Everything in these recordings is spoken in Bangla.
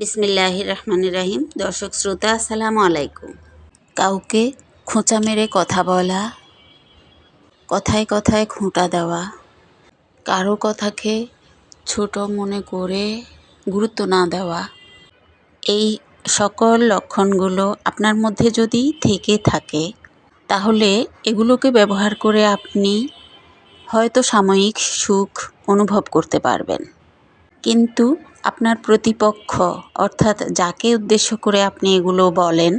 বিসমিল্লাহির রহমানির রহিম। দর্শক শ্রোতা, আসসালামু আলাইকুম। কাউকে খোঁচা মেরে কথা বলা, কথায় কথায় খোঁটা দেওয়া, কারো কথাকে ছোট মনে করে গুরুত্ব না দেওয়া, এই সকল লক্ষণগুলো আপনার মধ্যে যদি থেকে থাকে, তাহলে এগুলোকে ব্যবহার করে আপনি হয়তো সাময়িক সুখ অনুভব করতে পারবেন, কিন্তু আপনার প্রতিপক্ষ অর্থাৎ যাকে উদ্দেশ্য করে আপনি এগুলো বলেন,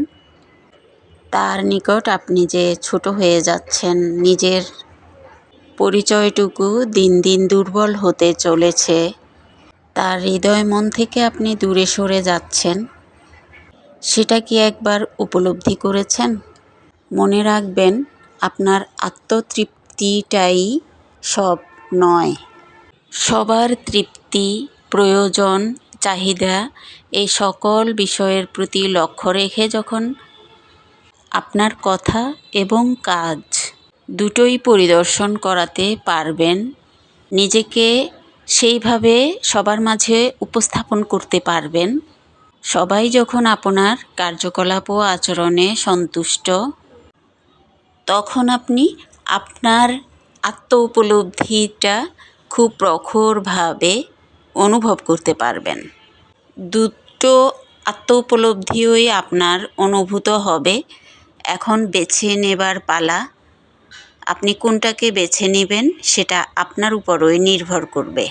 তার নিকট আপনি যে ছোট হয়ে যাচ্ছেন, নিজের পরিচয়টুকু দিন দিন দুর্বল হতে চলেছে, তার হৃদয় মন থেকে আপনি দূরে সরে যাচ্ছেন, সেটা কি একবার উপলব্ধি করেছেন? মনে রাখবেন, আপনার আত্মতৃপ্তিটাই সব নয়। সবার তৃপ্তি, প্রয়োজন, চাহিদা এই সকল বিষয়ের প্রতি লক্ষ্য রেখে যখন আপনার কথা এবং কাজ দুটোই পরিদর্শন করাতে পারবেন, নিজেকে সেইভাবে সবার মাঝে উপস্থাপন করতে পারবেন, সবাই যখন আপনার কার্যকলাপ ও আচরণে সন্তুষ্ট, তখন আপনি আপনার আত্ম উপলব্ধিটা খুব প্রখরভাবে অনুভব করতে পারবেন। দুটো আত্ম উপলব্ধিই আপনার অনুভূত হবে। এখন বেছে নেবার পালা। আপনি কোনটাকে বেছে নেবেন সেটা আপনার উপরই নির্ভর করবে।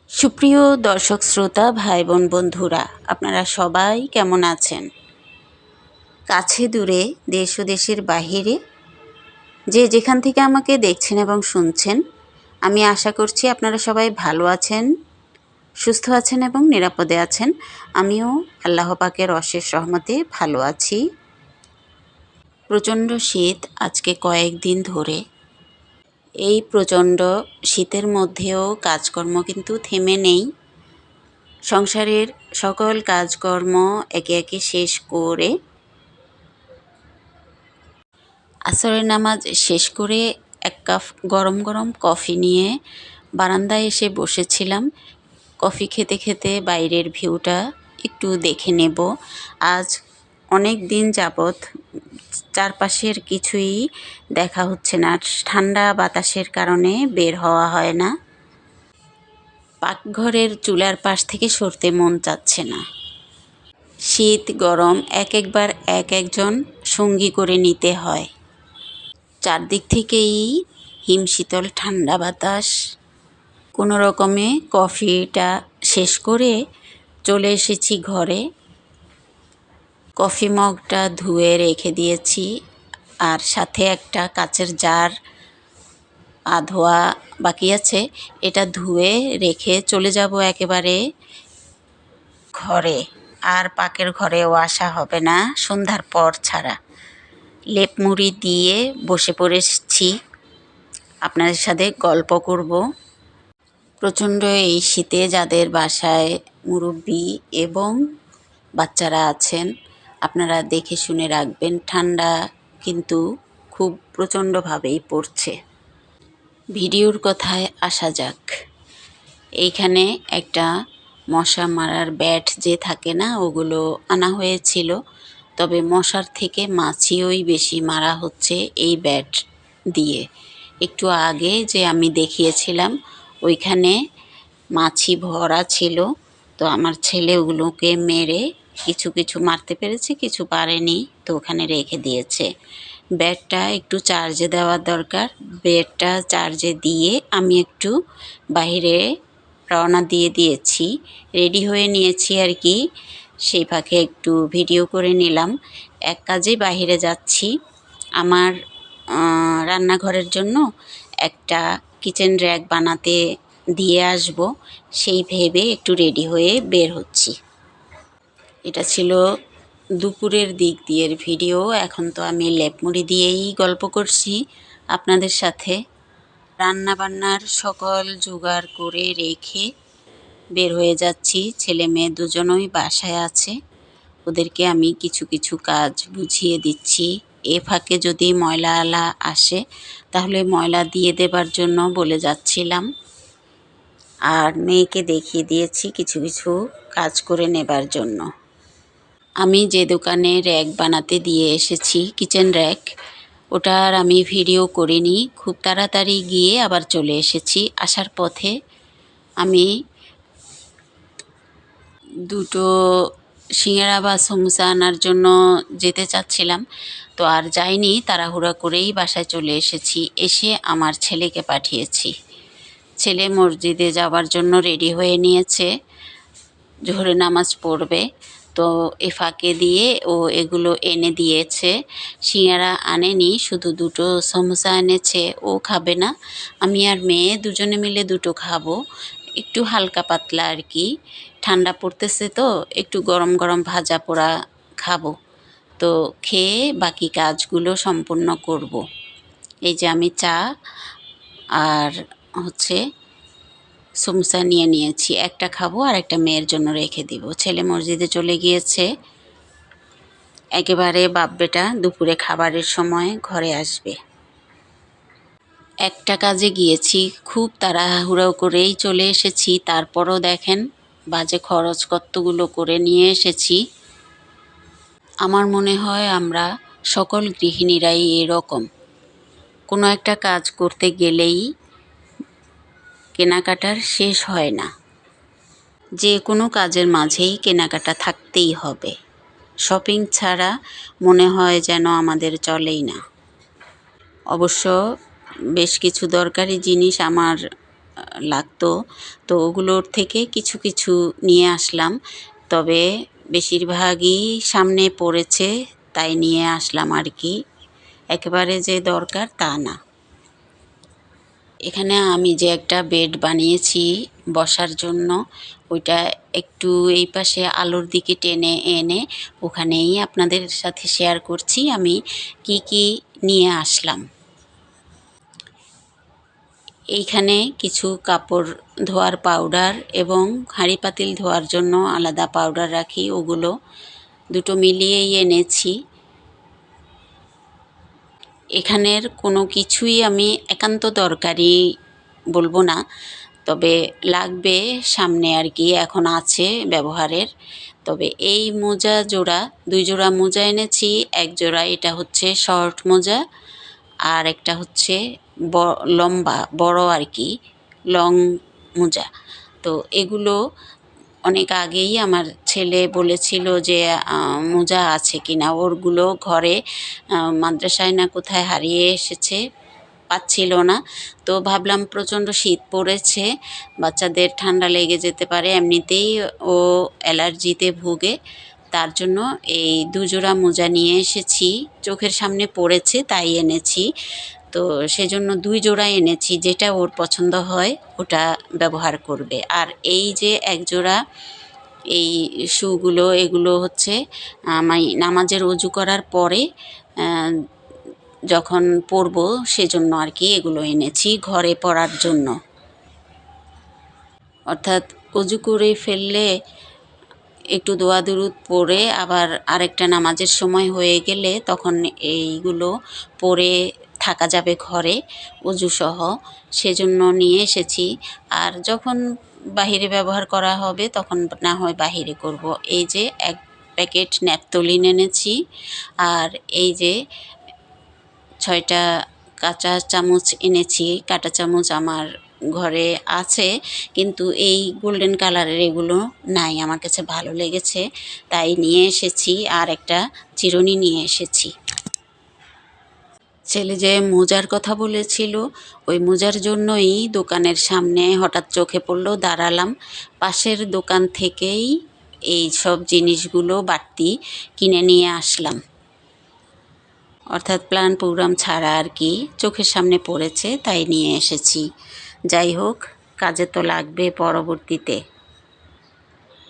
সুপ্রিয় দর্শক শ্রোতা, ভাই বোন বন্ধুরা, আপনারা সবাই কেমন আছেন? কাছে দূরে, দেশ ও দেশের বাহিরে যে যেখান থেকে আমাকে দেখছেন এবং শুনছেন, আমি আশা করছি আপনারা সবাই ভালো আছেন, সুস্থ আছেন এবং নিরাপদে আছেন। আমিও আল্লাহ পাকের অশেষ রহমতে ভালো আছি। প্রচণ্ড শীত আজকে কয়েকদিন ধরে। এই প্রচণ্ড শীতের মধ্যেও কাজকর্ম কিন্তু থেমে নেই। সংসারের সকল কাজকর্ম একে একে শেষ করে আসরের নামাজ শেষ করে এক কাপ গরম গরম কফি নিয়ে বারান্দায় এসে বসেছিলাম। কফি খেতে খেতে বাইরের ভিউটা একটু দেখে নেব। আজ অনেক দিন যাবৎ চারপাশের কিছুই দেখা হচ্ছে না, ঠান্ডা বাতাসের কারণে বের হওয়া হয় না। পাকঘরের চুলার পাশ থেকে সরতে মন চাচ্ছে না। শীত গরম একবার এক একজন সঙ্গী করে নিতে হয়। চারদিক থেকেই হিমশীতল ঠান্ডা বাতাস। কোনো রকমে কফিটা শেষ করে চলে এসেছি ঘরে। কফি মগটা ধুয়ে রেখে দিয়েছি, আর সাথে একটা কাচের জার ধোয়া বাকি আছে। এটা ধুয়ে রেখে চলে যাব একেবারে ঘরে। আর পাকের ঘরেও আসা হবে না সন্ধ্যার পর ছাড়া। লেপ মুড়ি দিয়ে বসে পড়েছি, আপনাদের সাথে গল্প করব। প্রচণ্ড এই শীতে যাদের বাসায় মুরব্বি এবং বাচ্চারা আছেন, আপনারা দেখে শুনে রাখবেন, ঠান্ডা কিন্তু খুব প্রচণ্ডভাবেই পড়ছে। ভিডিওর কথায় আসা যাক। এইখানে একটা মশা মারার ব্যাট যে থাকে না, ওগুলো আনা হয়েছিল। তবে মশার থেকে মাছিই বেশি মারা হচ্ছে এই ব্যাট দিয়ে। একটু আগে যে আমি দেখিয়েছিলাম, ওইখানে মাছি ভরা ছিল। তো আমার ছেলে ওগুলোকে মেরে কিছু কিছু মারতে পেরেছে, কিছু পারেনি, তো ওখানে রেখে দিয়েছে। ব্যাটটা একটু চার্জে দেওয়ার দরকার। ব্যাটটা চার্জে দিয়ে আমি একটু বাইরে রওনা দিয়ে দিয়েছি, রেডি হয়ে নিয়েছি আর কি। সেই ফাঁকে একটু ভিডিও করে নিলাম। এক কাজে বাইরে যাচ্ছি, আমার রান্নাঘরের জন্য একটা কিচেন র্যাক বানাতে দিয়ে আসব, সেই ভেবে একটু রেডি হয়ে বের হচ্ছি। এটা ছিল দুপুরের দিক দিয়ের ভিডিও। এখন তো আমি লেপ মুড়ি দিয়েই গল্প করছি আপনাদের সাথে। রান্নাবান্নার সকল জোগাড় করে রেখে বের হয়ে যাচ্ছি। ছেলে মেয়ে দুজনই বাসায় আছে, ওদেরকে আমি কিছু কিছু কাজ বুঝিয়ে দিচ্ছি। এ ফাঁকে যদি ময়লা আসে তাহলে ময়লা দিয়ে দেবার জন্য বলে যাচ্ছিলাম। আর মেয়েকে দেখিয়ে দিয়েছি কিছু কিছু কাজ করে নেবার জন্য। আমি যে দোকানে র্যাক বানাতে দিয়ে এসেছি, কিচেন র্যাক, ওটার আমি ভিডিও করিনি। খুব তাড়াতাড়ি গিয়ে আবার চলে এসেছি। আসার পথে আমি দুটো সিঙ্গারা বা সমোসা আনার জন্য যেতে চাচ্ছিলাম, তো আর যাইনি, তাড়াহুড়া করেই বাসায় চলে এসেছি। এসে আমার ছেলেকে পাঠিয়েছি। ছেলে মসজিদে যাওয়ার জন্য রেডি হয়ে নিয়েছে, জোহরে নামাজ পড়বে। তো এ ফাঁকে দিয়ে ও এগুলো এনে দিয়েছে। সিঙ্গারা আনেনি, শুধু দুটো সমোসা এনেছে। ও খাবে না, আমি আর মেয়ে দুজনে মিলে দুটো খাবো, একটু হালকা পাতলা আর কি। ঠান্ডা পড়তেছে তো একটু গরম গরম ভাজা পোড়া খাবো। তো খেয়ে বাকি কাজগুলো সম্পূর্ণ করব। এই যে আমি চা আর হচ্ছে সমোসা নিয়ে নিয়েছি, একটা খাবো আর একটা মেয়ের জন্য রেখে দিব। ছেলে মসজিদে চলে গিয়েছে, একেবারে বাপ বেটা দুপুরে খাবারের সময় ঘরে আসবে। একটা কাজে গিয়েছি, খুব তাড়াহুড়ো করেই চলে এসেছি, তারপরও দেখেন বাজে খরচ কতগুলো করে নিয়ে এসেছি। আমার মনে হয় আমরা সকল গৃহিণীরাই এরকম, কোনো একটা কাজ করতে গেলেই কেনাকাটার শেষ হয় না। যে কোনো কাজের মাঝেই কেনাকাটা থাকতেই হবে। শপিং ছাড়া মনে হয় যেন আমাদের চলেই না। অবশ্য বেশ কিছু দরকারি জিনিস আমার লাগতো, তো ওগুলোর থেকে কিছু কিছু নিয়ে আসলাম। তবে বেশিরভাগই সামনে পড়েছে, তাই নিয়ে আসলাম আর কি। একেবারে যে দরকার তা না। এখানে আমি যে একটা বেড বানিয়েছি বসার জন্য, ওইটা একটু এই পাশে আলোর দিকে টেনে এনে ওখানেই আপনাদের সাথে শেয়ার করছি আমি কি কি নিয়ে আসলাম। এইখানে কিছু কাপড় ধোয়ার পাউডার এবং হাঁড়ি পাতিল ধোয়ার জন্য আলাদা পাউডার রাখি, ওগুলো দুটো মিলিয়েই এনেছি। এখানের কোনো কিছুই আমি একান্ত দরকারি বলবো না, তবে লাগবে সামনে আর কি, এখন আছে ব্যবহারের। তবে এই মোজা জোড়া, 2 জোড়া মোজা এনেছি। এক জোড়া এটা হচ্ছে শর্ট মোজা, আর একটা হচ্ছে লম্বা বড় আর কি, লং মোজা। তো এগুলো অনেক আগেই আমার ছেলে বলেছিল যে মোজা আছে কিনা, ওরগুলো ঘরে মাদ্রাসায় না কোথায় হারিয়ে এসেছে, পাচ্ছিল না। তো ভাবলাম প্রচণ্ড শীত পড়েছে, বাচ্চাদের ঠান্ডা লেগে যেতে পারে, এমনিতেই ও অ্যালার্জিতে ভোগে, তার জন্য এই 2 জোড়া মোজা নিয়ে এসেছি। চোখের সামনে পড়েছে তাই এনেছি, তো সেজন্য 2 জোড়া এনেছি, যেটা ওর পছন্দ হয় ওটা ব্যবহার করবে। আর এই যে এক জোড়া এই শুগুলো, এগুলো হচ্ছে আমি নামাজের অজু করার পরে যখন পরব সেজন্য আর কি এগুলো এনেছি, ঘরে পরার জন্য। অর্থাৎ অজু করে ফেললে একটু দোয়া দুরুদ পড়ে আবার আরেকটা নামাজের সময় হয়ে গেলে তখন এইগুলো পরে থাকা যাবে ঘরে অজুসহ, সেজন্য নিয়ে এসেছি। আর যখন বাহিরে ব্যবহার করা হবে তখন না হয় বাহিরে করব। এই যে 1 প্যাকেট ন্যাপথলিন এনেছি, আর এই যে 6টা কাঁচা চামচ এনেছি। কাঁটা চামচ আমার ঘরে আছে, কিন্তু এই গোল্ডেন কালারের এগুলো নাই, আমার কাছে ভালো লেগেছে তাই নিয়ে এসেছি। আর একটা চিরুনি নিয়ে এসেছি। ছেলে যে মোজার কথা বলেছিল, ওই মোজার জন্যই দোকানের সামনে হঠাৎ চোখে পড়লো, দাঁড়ালাম। পাশের দোকান থেকেই এই সব জিনিসগুলো বাড়তি কিনে নিয়ে আসলাম। অর্থাৎ প্ল্যান প্রোগ্রাম ছাড়া আর কি, চোখের সামনে পড়েছে তাই নিয়ে এসেছি। যাই হোক, কাজে তো লাগবে পরবর্তীতে।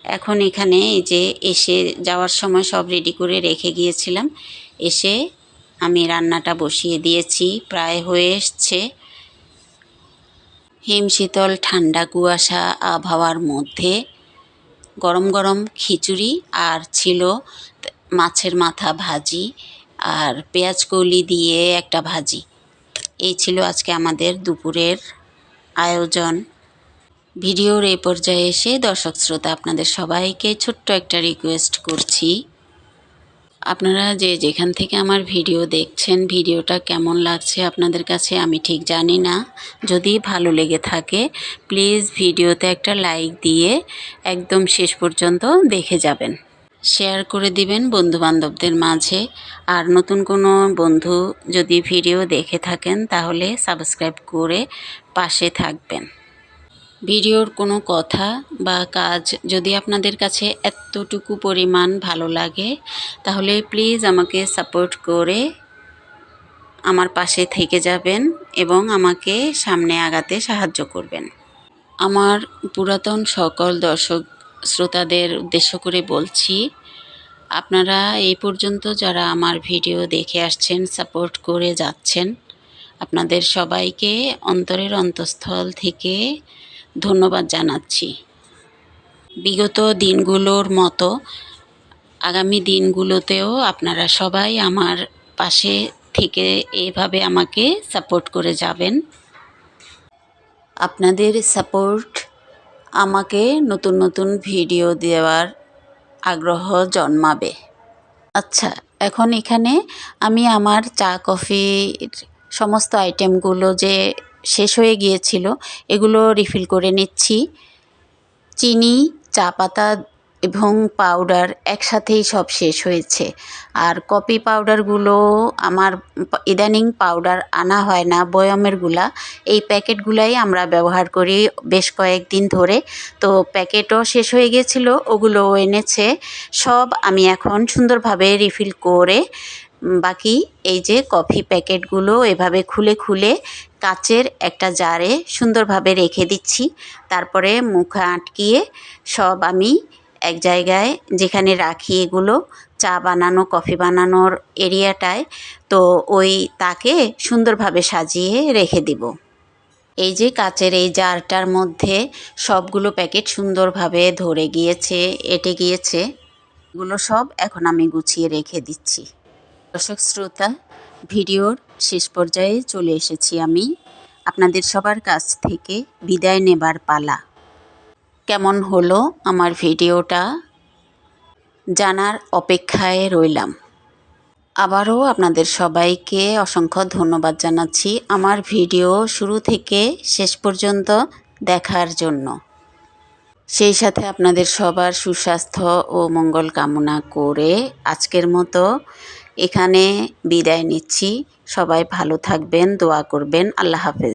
এখন এখানে এই যে এসে যাওয়ার সময় সব রেডি করে রেখে গিয়েছিলাম, এসে আমি রান্নাটা বসিয়ে দিয়েছি, প্রায় হয়ে এসছে। হিমশীতল ঠান্ডা কুয়াশা আবহাওয়ার মধ্যে গরম গরম খিচুড়ি আর ছিল মাছের মাথা ভাজি আর পেঁয়াজ কলি দিয়ে একটা ভাজি। এই ছিল আজকে আমাদের দুপুরের আয়োজন। ভিডিওর এই পর্যায়ে এসে দর্শক শ্রোতা আপনাদের সবাইকে ছোট্ট একটা রিকোয়েস্ট করছি, আপনারা যে যেখান থেকে আমার ভিডিও দেখছেন, ভিডিওটা কেমন লাগছে আপনাদের কাছে আমি ঠিক জানি না। যদি ভালো লেগে থাকে প্লিজ ভিডিওতে একটা লাইক দিয়ে একদম শেষ পর্যন্ত দেখে যাবেন। শেয়ার করে দিবেন বন্ধুবান্ধবদের মাঝে। আর নতুন কোনো বন্ধু যদি ভিডিও দেখে থাকেন তাহলে সাবস্ক্রাইব করে পাশে থাকবেন। ভিডিওর কোনো কথা বা কাজ যদি আপনাদের কাছে এতটুকু পরিমাণ ভালো লাগে তাহলে প্লিজ আমাকে সাপোর্ট করে আমার পাশে থেকে যাবেন এবং আমাকে সামনে আগাতে সাহায্য করবেন। আমার পুরাতন সকল দর্শক শ্রোতাদের উদ্দেশ্য করে বলছি, আপনারা এই পর্যন্ত যারা আমার ভিডিও দেখে আসছেন, সাপোর্ট করে যাচ্ছেন, আপনাদের সবাইকে অন্তরের অন্তঃস্থল থেকে ধন্যবাদ জানাচ্ছি। বিগত দিনগুলোর মতো আগামী দিনগুলোতেও আপনারা সবাই আমার পাশে থেকে এইভাবে আমাকে সাপোর্ট করে যাবেন। আপনাদের সাপোর্ট আমাকে নতুন নতুন ভিডিও দেওয়ার আগ্রহ জন্মাবে। আচ্ছা, এখন এখানে আমি আমার চা কফির সমস্ত আইটেমগুলো যে শেষ হয়ে গিয়েছিল এগুলো রিফিল করে নিচ্ছি। চিনি, চা পাতা এবং পাউডার একসাথেই সব শেষ হয়েছে। আর কফি পাউডারগুলো আমার ইদানিং পাউডার আনা হয় না, বয়ামেরগুলা এই প্যাকেটগুলাই আমরা ব্যবহার করি বেশ কয়েকদিন ধরে। তো প্যাকেটও শেষ হয়ে গিয়েছিলো, ওগুলোও এনেছে। সব আমি এখন সুন্দরভাবে রিফিল করে বাকি এই যে কফি প্যাকেটগুলো এভাবে খুলে খুলে কাচের একটা জারে সুন্দরভাবে রেখে দিচ্ছি। তারপরে মুখে আটকিয়ে সব আমি এক জায়গায় যেখানে রাখি এগুলো চা বানানো কফি বানানোর এরিয়াটায়, তো ওই তাকে সুন্দরভাবে সাজিয়ে রেখে দিব। এই যে কাচের এই জারটার মধ্যে সবগুলো প্যাকেট সুন্দরভাবে ধরে গিয়েছে, এঁটে গিয়েছে। এগুলো সব এখন আমি গুছিয়ে রেখে দিচ্ছি। দর্শক শ্রোতা, ভিডিওর শেষ পর্যায়ে চলে এসেছি আমি। আপনাদের সবার কাছ থেকে বিদায় নেবার পালা। কেমন হলো আমার ভিডিওটা জানার অপেক্ষায় রইলাম। আবারও আপনাদের সবাইকে অসংখ্য ধন্যবাদ জানাচ্ছি আমার ভিডিও শুরু থেকে শেষ পর্যন্ত দেখার জন্য। সেই সাথে আপনাদের সবার সুস্বাস্থ্য ও মঙ্গল কামনা করে আজকের মতো এখানে বিদায় নিচ্ছি। সবাই ভালো থাকবেন, দোয়া করবেন। আল্লাহ হাফেজ।